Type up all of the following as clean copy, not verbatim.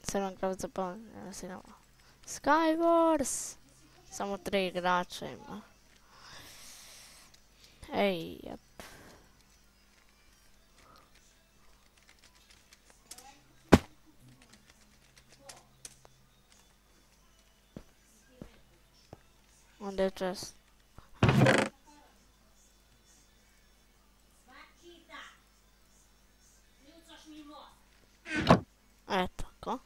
Crvenkravca pa ne znam. Skywars! Samo 3 igrača ima. Ej, jep. Onda je čest. Eto, ko?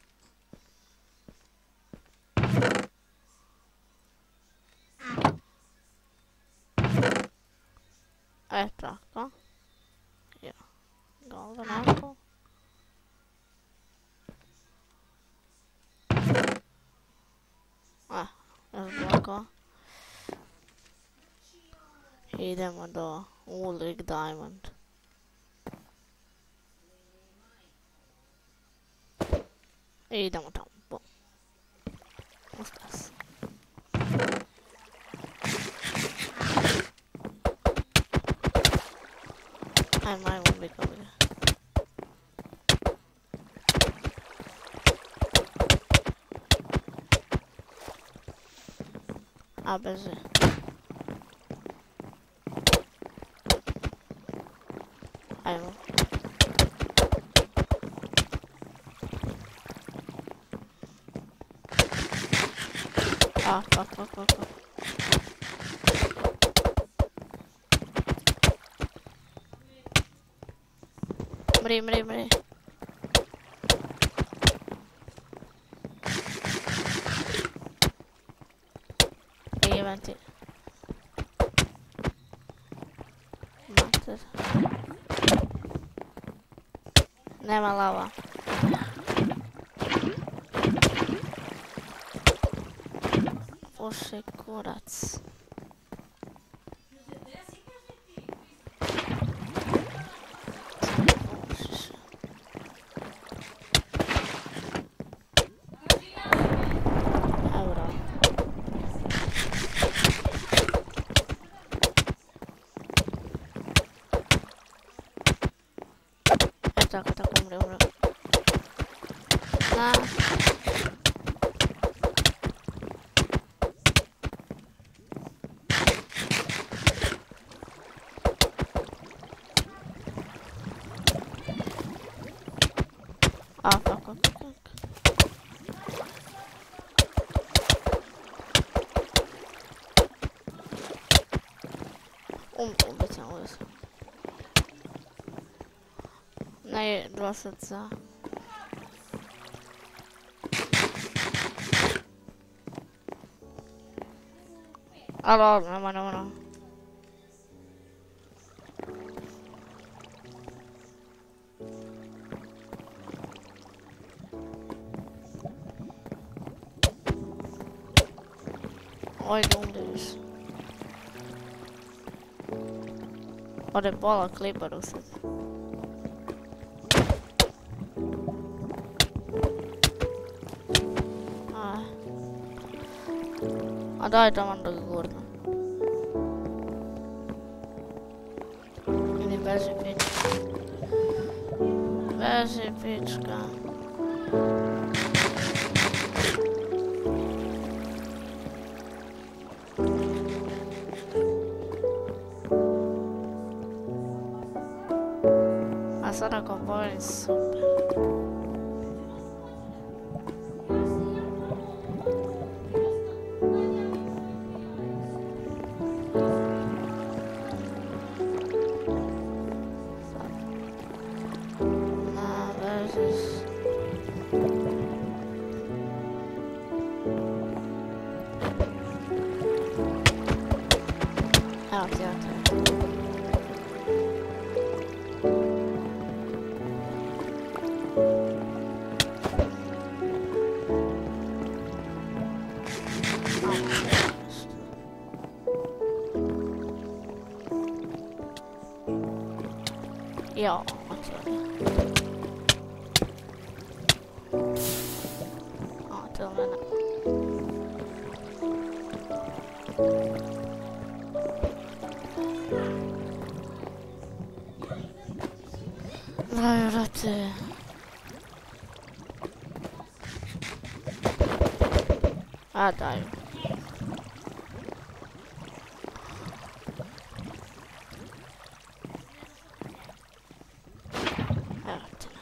Eto, ko? Ja. Gol onako. Još bloko. Idemo do Ulrik Diamond. Idemo tamo. Bum. Uspio se. Ajmo, biko. A, beže. Ajmo. Fuck. Mri. Jebem ti. Mater. Nema lava. Bože, kurac. Euro. Tako, umre. Na. Fuck. Ubit sam ovdje. Ne, 2 srca. Ali, nema. Oj, umriš. Ode pola kliparu sad. A daj tamo da ga gurno. Ili beži pička. Beži pička. A sad ako povedi super. Ja, till och med nu. Vad har jag rätt? A daju. Evo ti na.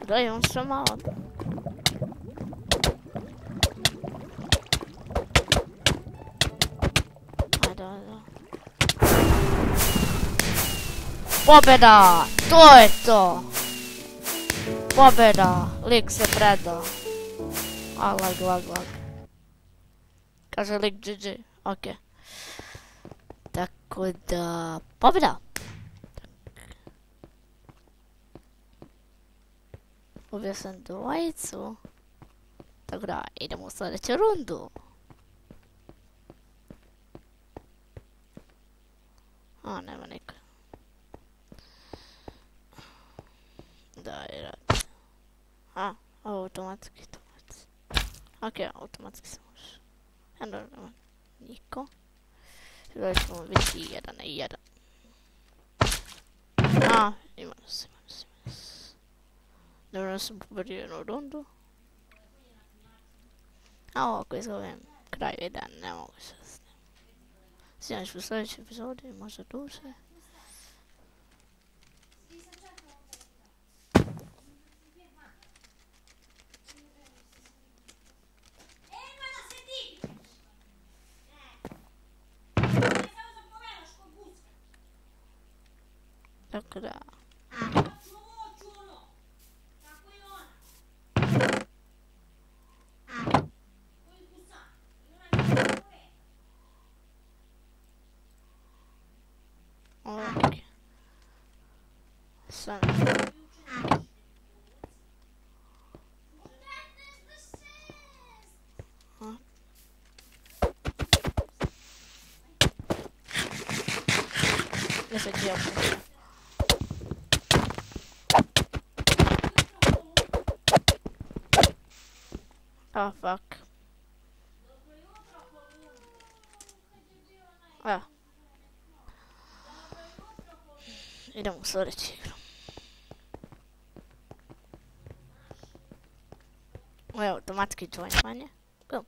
Da imam sve malo. Pobjeda! To je to! Pobjeda! Lik se predao. A lag. Kaže lik GG. Ok. Tako da... Pobjeda! Ubio sam dvojicu. Tako da idemo u sljedeću rundu. A, nema niko. Da, i rad. A, ovo automatski to baci. Ok, automatski se može. Jedno nema niko. Sada ćemo biti 1-1. A, imamo se. Dobro sam pobedio jednu rundu. A ovo ako izgubim kraj videa ne mogu se snimati. Snimat ću u sljedećoj epizodi, možda duže. Tako da... Ok. Sam. Mislim će ja pušta. Oh, fuck. Evo. Idemo u sljedeću igru. Evo, automatski join manje. Boom.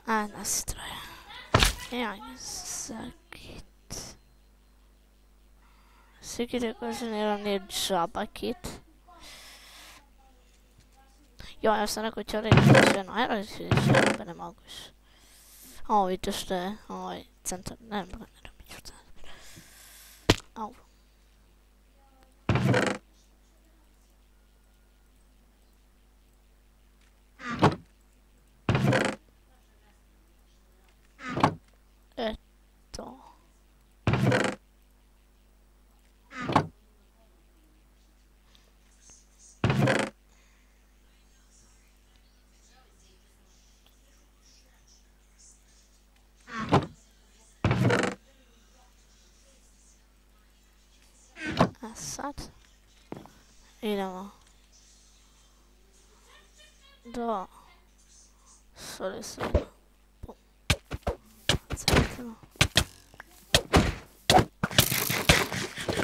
A, nas troje. Ja, sakit. Sikit je koženiran je džaba kit. Jo, ja sam rekao će reći ženu, ajde reći ženu, pa ne mogu više. Ovo vidite što je ovaj centar, ne mogu ne rabit ću centar. Au. Eto. A sad idemo do solisima. Centrimo.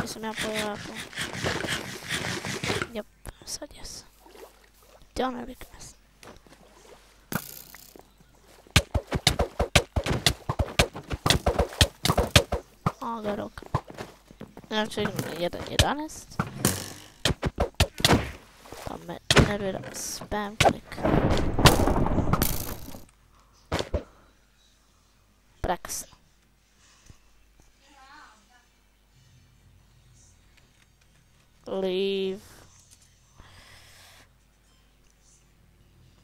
Nisam ja pojavio. Jep, sad jesam. Gdje onaj lik nas? O, ga roka. Znači idemo na 1.11. Pa me nervira spam klik. Prekasno. Leave.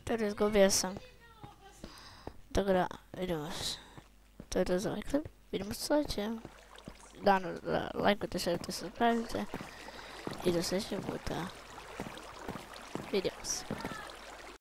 Jer izgubio sam. Tako da vidimo se. To je to za ovaj klip. Vidimo se sljedećem. Dano da lajkujte, šerite, subscribe-te i do sljedećeg puta. Vidimo se.